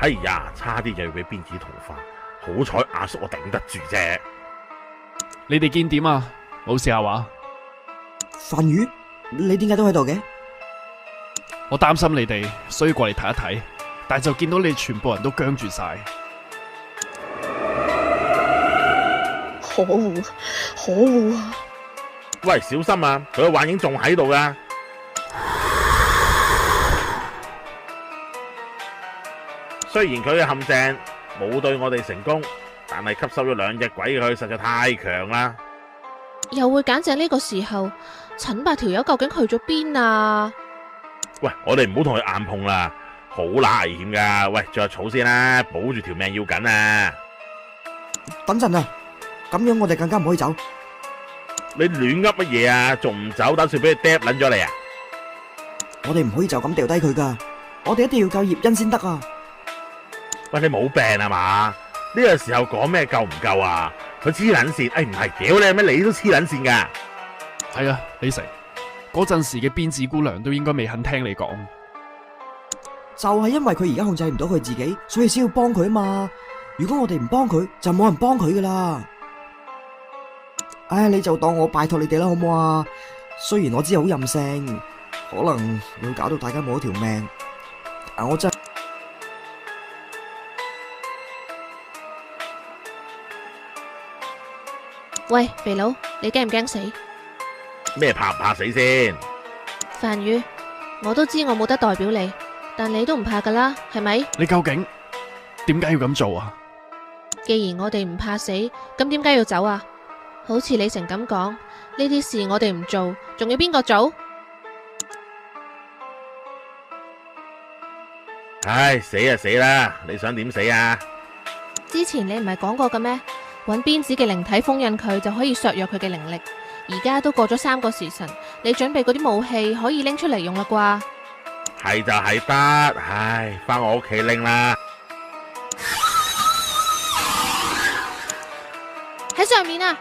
哎呀，差啲就要俾鞭子同化，好彩阿叔我頂得住啫。你哋見點啊？冇事啊話？范宇，你點解都喺度嘅？我擔心你哋，所以過嚟睇一睇，但就見到你哋全部人都僵住晒。可惡，可惡啊！喂，小心啊！佢嘅幻影仲喺度噶。雖然佢嘅陷阱冇對我哋成功，但係吸收咗2隻鬼嘅佢實在太強啦。又會揀正呢個時候，陳伯條友究竟去咗邊啊？喂，我哋唔好同佢硬碰啦，好乸危險噶。喂，着草先啦，保住條命要緊啊！等陣啊，咁樣我哋更加唔可以走。你亂噏乜嘢啊？仲唔走？打算俾佢嗒撚咗你啊？我哋唔可以就咁掉低佢噶，我哋一定要救葉欣先得啊！喂，你冇病啊嘛？呢個時候講咩夠唔夠啊？佢黐撚線，唔係，屌你咩？你都黐撚線噶。係啊，李成，嗰陣時嘅鞭子姑娘都應該未肯聽你講。就係因為佢而家控制唔到佢自己，所以先要幫佢啊嘛。如果我哋唔幫佢，就冇人幫佢噶啦。唉，你就當我拜託你哋啦，好唔好啊？雖然我知好任性，可能會搞到大家冇咗條命，但我真係喂，肥佬，你驚唔驚死？咩怕唔怕死先？范宇，我都知我冇得代表你，但你都唔怕噶啦，係咪？你究竟點解要咁做啊？既然我哋唔怕死，咁點解要走啊？好似李成咁講，呢啲事我哋唔做，仲要邊個做？唉，死就死啦，你想點死啊？之前你唔係講過嘅咩？揾鞭子嘅靈體封印佢就可以削弱佢嘅靈力。而家都過咗3個時辰，你準備嗰啲武器可以拎出嚟用啦啩？係就係得，唉，返我屋企拎啦。喺上面啊！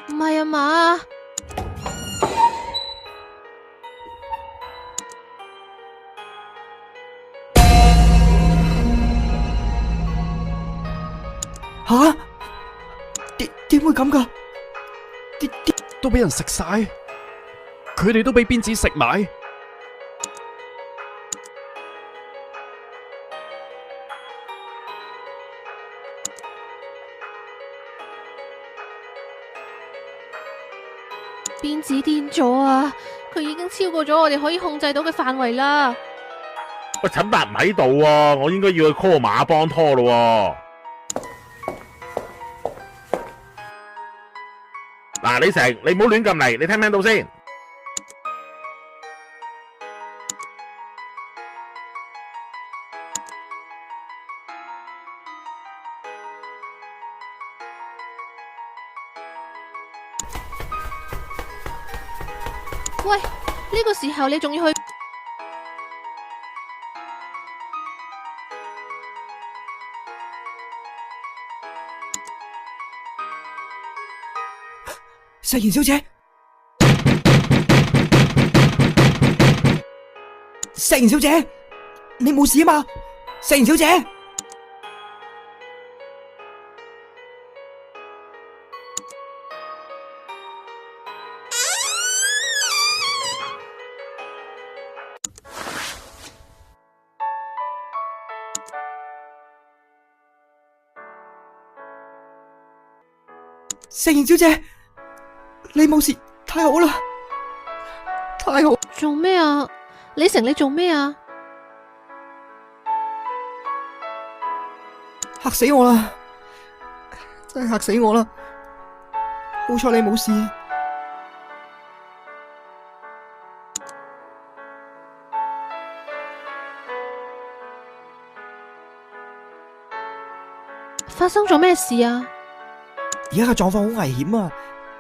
唔係啊嘛？吓？點會咁噶？啲都俾人食晒，佢哋都俾鞭子食埋。鞭子癲咗啊！佢已經超過咗我哋可以控制到嘅範圍啦。喂，陳伯唔喺度喎，我應該要去 call 馬幫拖咯。嗱，李成，你唔好亂咁嚟，你聽唔聽到先？喂，呢個時候你仲要去？石賢小姐，石賢小姐，你冇事啊嘛？石賢小姐，石賢小姐，你冇事，太好啦，太好！做咩啊？李成，你做咩啊？嚇死我啦！真係嚇死我啦！好彩你冇事。發生咗咩事啊？而家嘅狀況好危險啊！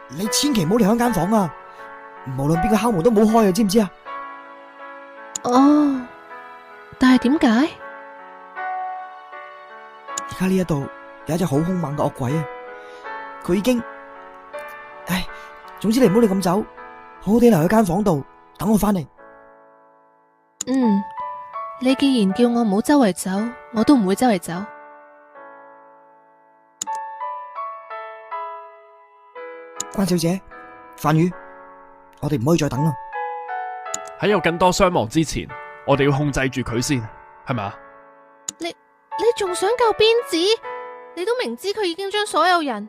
你千祈唔好離開間房啊！無論邊個敲門都唔好開啊！知唔知啊？哦，但係點解？而家呢一度有一隻好兇猛嘅惡鬼啊！佢已經，總之你唔好亂咁走，好好地留喺間房度等我翻嚟。嗯，你既然叫我唔好周圍走，我都唔會周圍走。關小姐，范宇，我哋唔可以再等啦。喺有更多傷亡之前，我哋要控制住佢先，係咪啊？你仲想救鞭子？你都明知佢已經將所有人……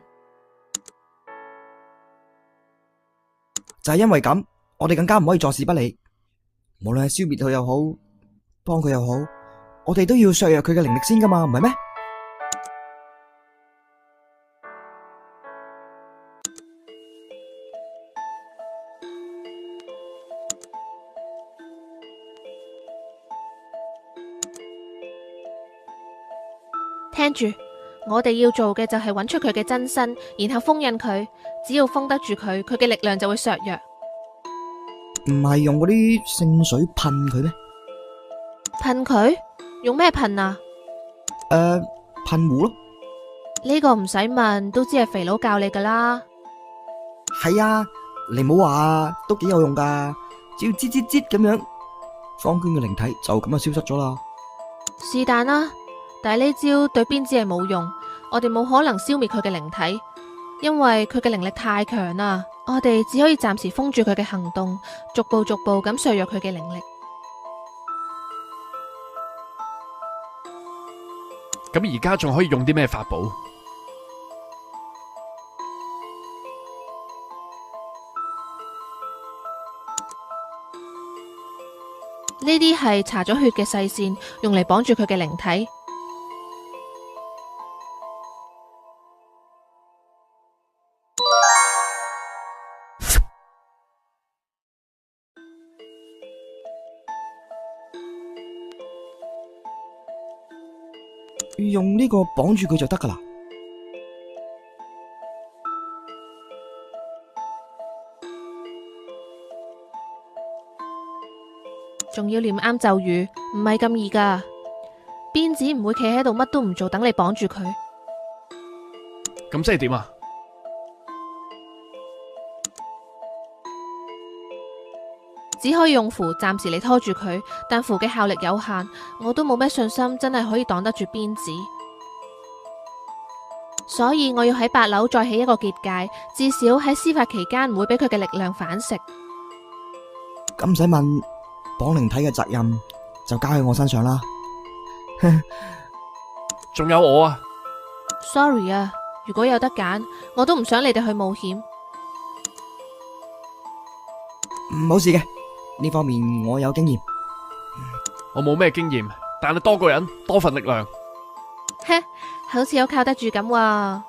就係因為咁，我哋更加唔可以坐視不理。無論係消滅佢又好，幫佢又好，我哋都要削弱佢嘅靈力先噶嘛，唔係咩？聽住，我哋要做嘅就係揾出佢嘅真身，然後封印佢。只要封得住佢，佢嘅力量就會削弱。唔係用嗰啲聖水噴佢咩？噴佢？用咩噴啊？噴壺咯。呢個唔使問，都知係肥佬教你噶啦。係啊，你唔好話啊，都幾有用噶。只要吱吱吱咁樣，方娟嘅靈體就咁就消失咗啦。是但啦。但係呢招對鞭子係冇用，我哋冇可能消滅佢嘅靈體，因為佢嘅靈力太強啦。我哋只可以暫時封住佢嘅行動，逐步咁削弱佢嘅靈力。咁而家仲可以用啲咩法寶？呢啲係搽咗血嘅細線，用嚟綁住佢嘅靈體。用呢個綁住佢就得噶啦。仲要念啱咒語，唔係咁易噶。鞭子唔會企喺度乜都唔做，等你綁住佢。咁即係點啊？只可以用符暫時嚟拖住佢，但符嘅效力有限，我都冇咩信心真係可以擋得住鞭子。所以我要喺8樓再起一個結界，至少喺施法期間唔會俾佢嘅力量反噬。咁唔使問，綁靈體嘅責任就交喺我身上啦。仲有我啊 Sorry 啊，如果有得揀，我都唔想你哋去冒險。冇事嘅，呢方面我有經驗。我冇咩經驗，但係多個人多份力量。好似好靠得住咁喎。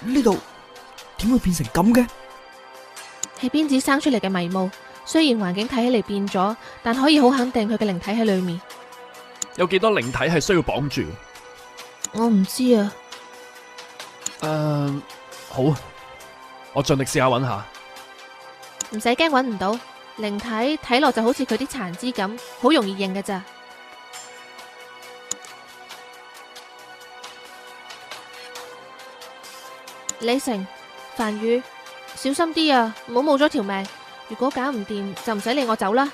呢度點會變成咁嘅？係鞭子生出嚟嘅迷霧，雖然環境睇起嚟變咗，但可以好肯定佢嘅靈體喺裏面。有幾多靈體係需要綁住？我唔知啊。好，我盡力試下揾下。唔使驚揾唔到，靈體睇落就好似佢啲殘肢咁，好容易認嘅咋。李成、梵宇，小心啲啊，唔好冇咗條命。如果搞唔掂，就唔使理我走啦。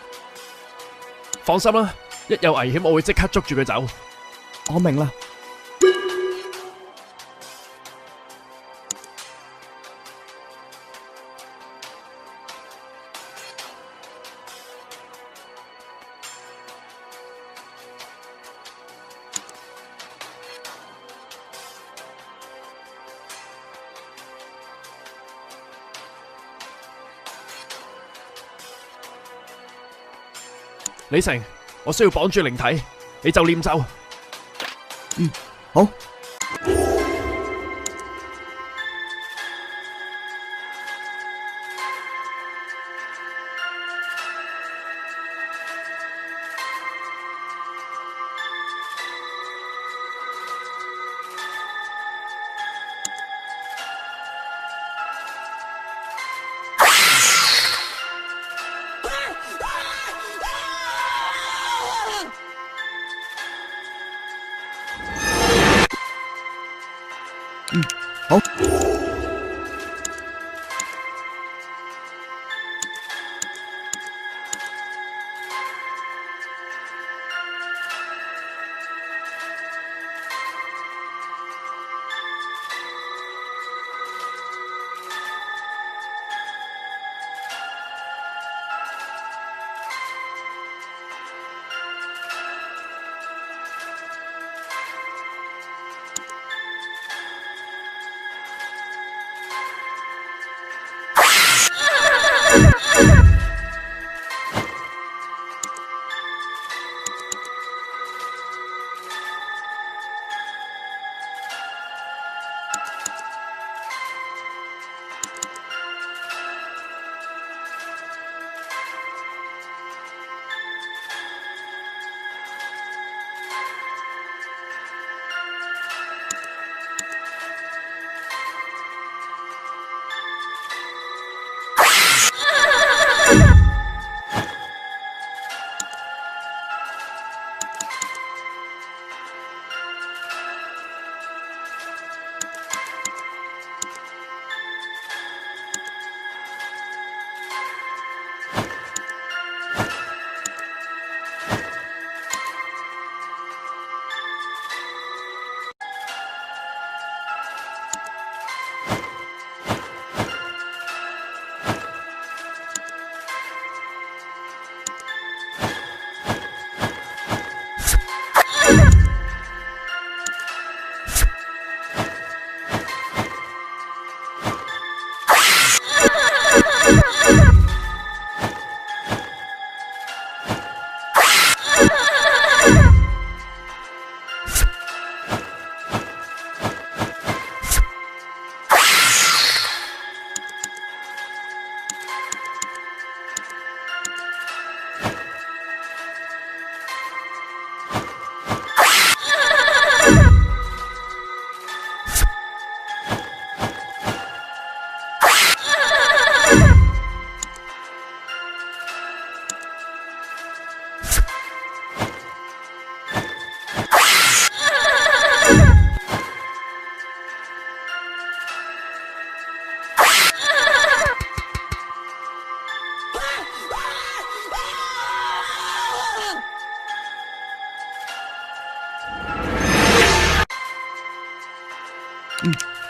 放心啦，一有危險我會即刻捉住佢走。我明啦。李成，我需要綁住靈體，你就念咒。好。好。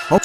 好。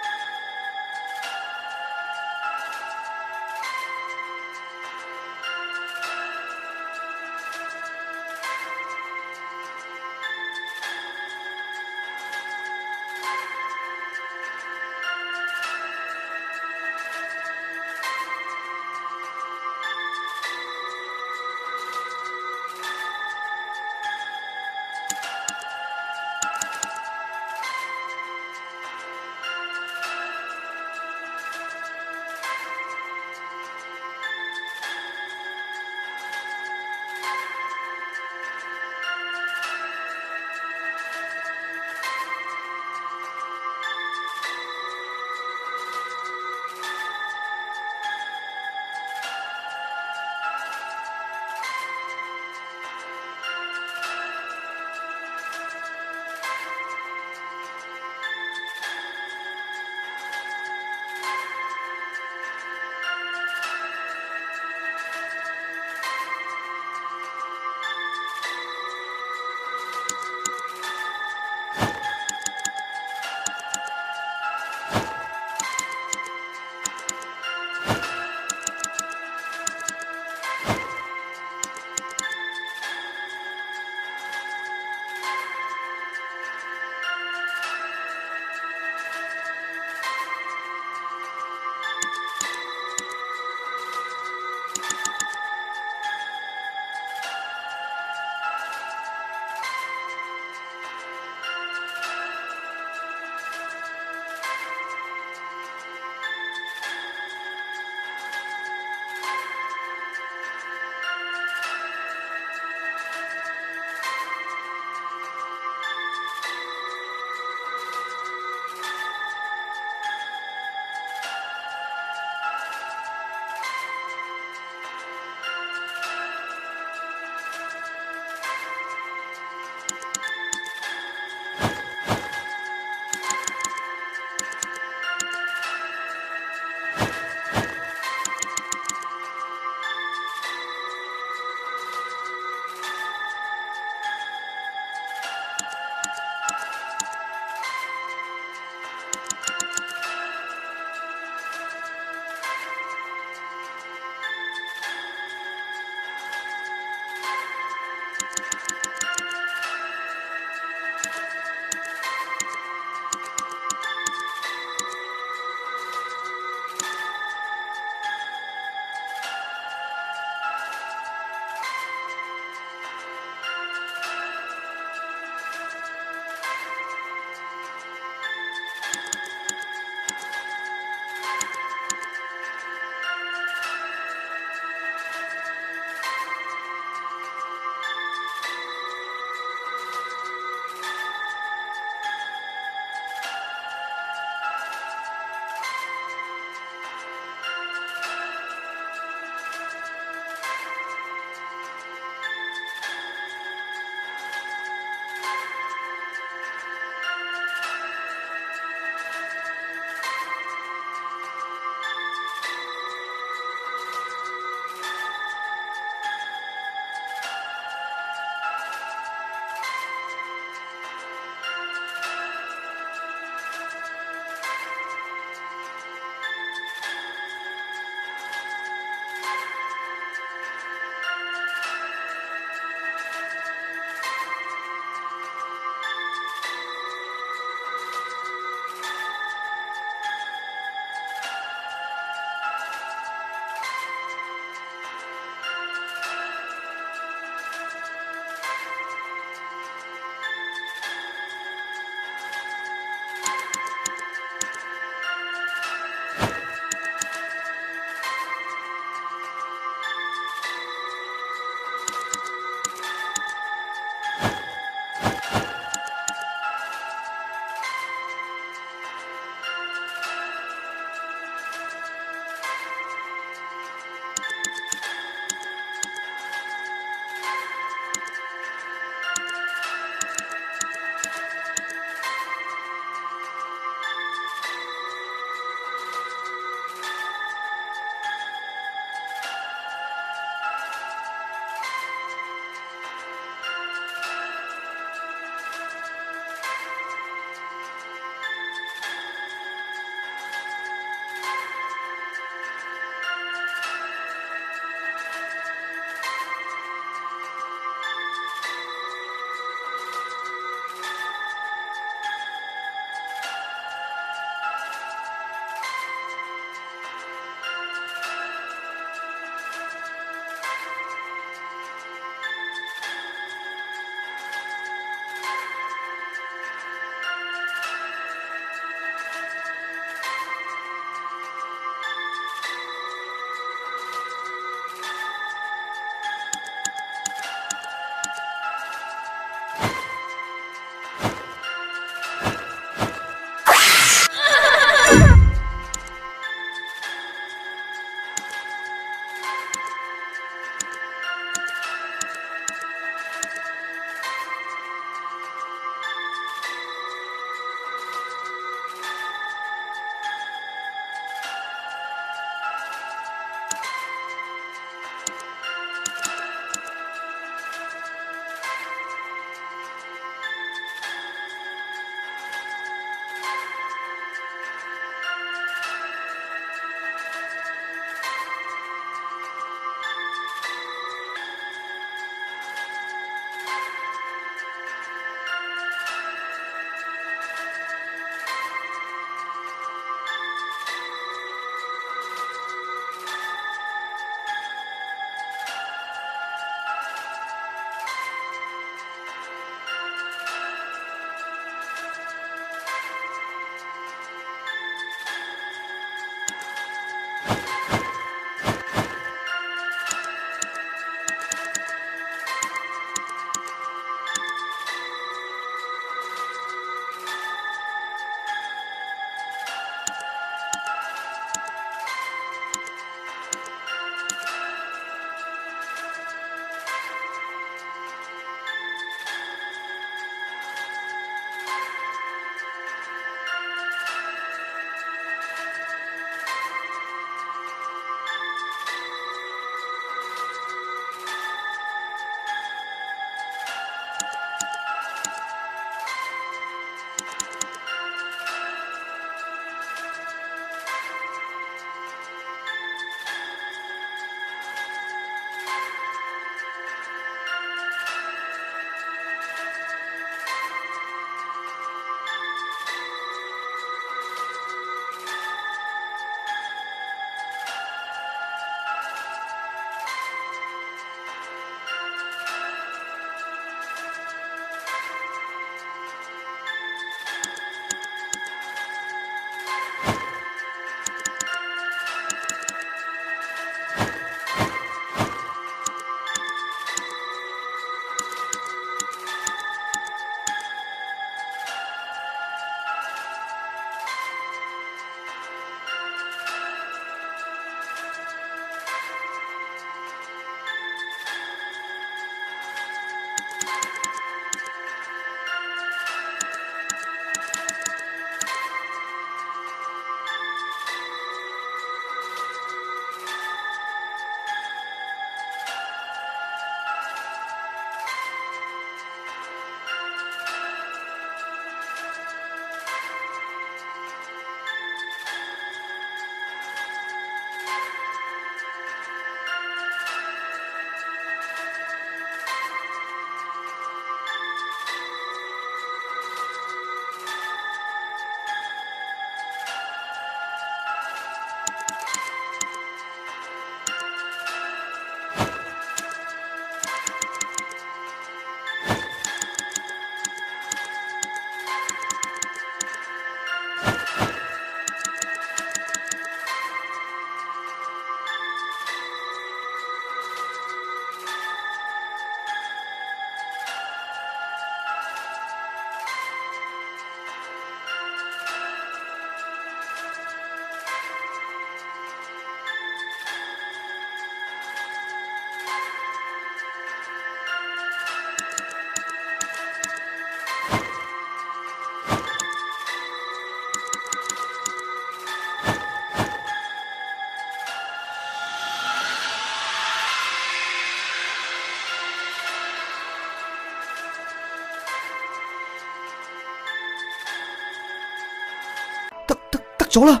咗啦！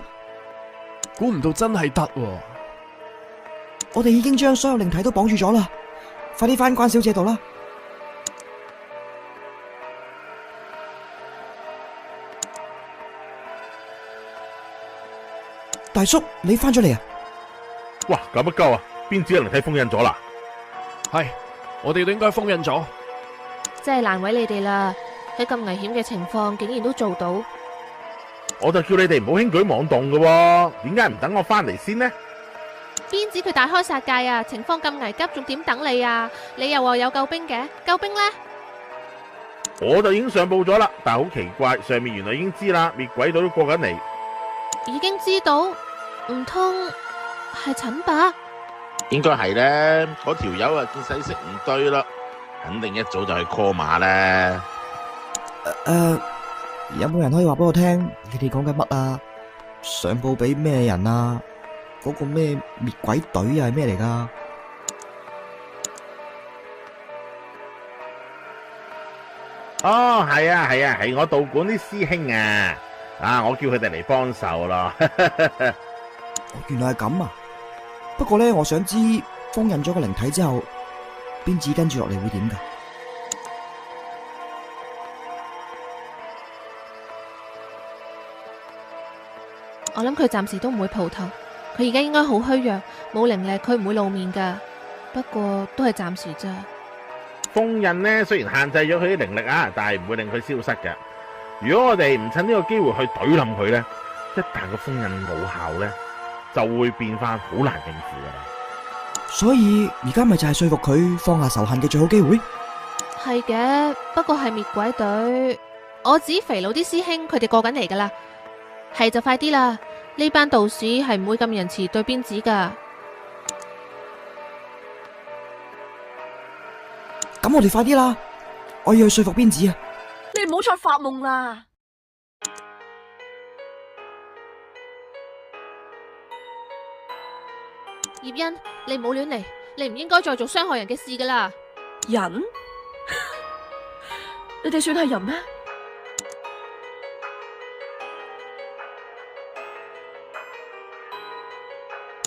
估唔到真係得喎。我哋已經將所有靈體都綁住咗啦，快啲返關小姐度啦！大叔，你返咗嚟啊？哇，咁乜鳩啊？邊止嘅靈體封印咗啦？係，我哋都應該封印咗。真係難為你哋啦！喺咁危險嘅情況，竟然都做到。我就叫你哋唔好輕舉妄動嘅喎，點解唔等我翻嚟先呢？邊止佢大開殺戒啊！情況咁危急，仲點等你啊？你又話有救兵嘅，救兵呢？我就已經上報咗啦，但係好奇怪，上面原來已經知啦，滅鬼隊都過緊嚟。已經知道，唔通係陳伯？應該係咧，嗰條友啊見勢色唔對啦，肯定一早就去 call 馬咧。有冇人可以話俾我聽，你哋講緊乜啊？上報俾咩人啊？嗰個咩滅鬼隊啊係咩嚟噶？哦，係啊，係我道館啲師兄啊，我叫佢哋嚟幫手咯。原來係咁啊！不過咧，我想知封印咗個靈體之後，邊子跟住落嚟會點噶？我諗佢暫時都唔會蒲頭，佢而家應該好虛弱，冇靈力，佢唔會露面噶。不過都係暫時咋。封印呢，雖然限制咗佢啲靈力啊，但係唔會令佢消失嘅。如果我哋唔趁呢個機會去懟冧佢呢，一旦個封印冇效呢，就會變翻好難應付噶啦。所以而家咪就係說服佢放下仇恨嘅最好機會。係嘅，不過係滅鬼隊，我指肥佬啲師兄，佢哋過緊嚟噶啦。係就快啲啦！呢班道士係唔會咁仁慈對邊子噶。咁我哋快啲啦！我要去說服邊子啊！你唔好再發夢啦！葉欣，你唔好亂嚟，你唔應該再做傷害人嘅事噶啦。人？你哋算係人咩？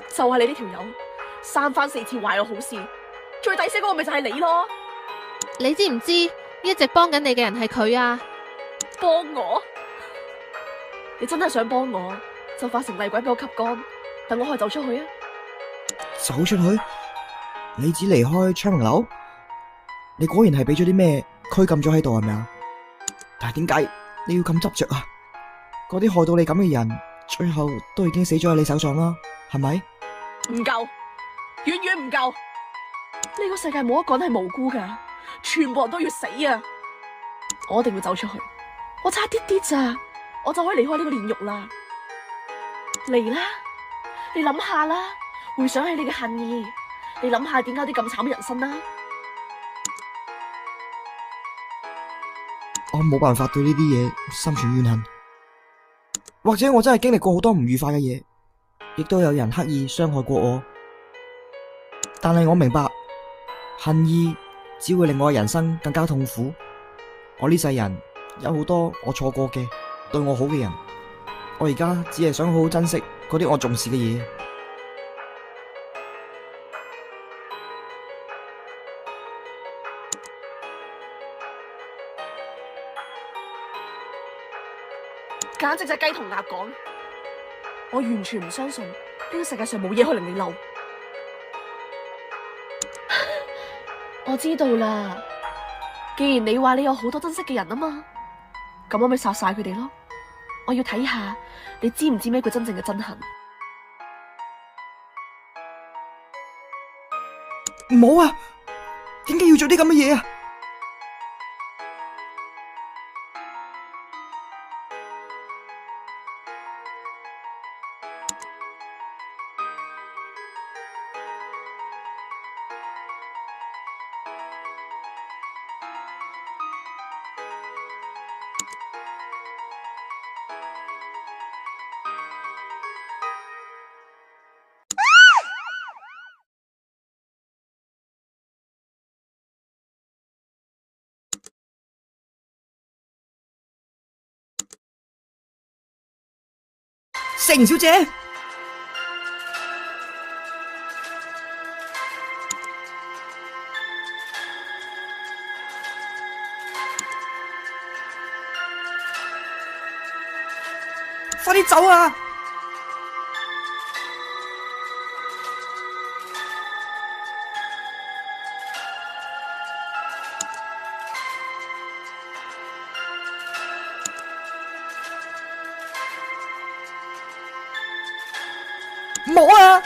就係你呢條友，三番四次壞我好事，最抵死嗰個咪就係你咯！你知唔知一直幫緊你嘅人係佢啊？幫我？你真係想幫我，就化成厲鬼俾我吸乾，等我可以走出去啊！走出去？你只離開昌明樓？你果然係俾咗啲咩拘禁咗喺度係咪啊？但係點解你要咁執着啊？嗰啲害到你咁嘅人，最後都已經死咗喺你手上啦，係咪？唔夠，遠遠唔夠。呢個世界冇一個人係無辜噶，全部人都要死啊！我一定要走出去，我差啲啲咋，我就可以離開呢個煉獄啦。嚟啦，你諗下啦，回想起你嘅恨意，你諗下點解啲咁慘嘅人生啦？我冇辦法對呢啲嘢心存怨恨，或者我真係經歷過好多唔愉快嘅嘢，亦都有人刻意傷害過我，但係我明白恨意只會令我嘅人生更加痛苦。我呢世人有好多我錯過嘅對我好嘅人，我而家只係想好好珍惜嗰啲我重視嘅嘢。簡直就係雞同鴨講，我完全唔相信呢個世界上冇嘢可以令你嬲。我知道啦，既然你話你有好多珍惜嘅人啊嘛，咁我咪殺晒佢哋咯。我要睇下你知唔知咩叫真正嘅憎恨。唔好啊！點解要做啲咁嘅嘢啊？成小姐，快啲走啊！冇啊！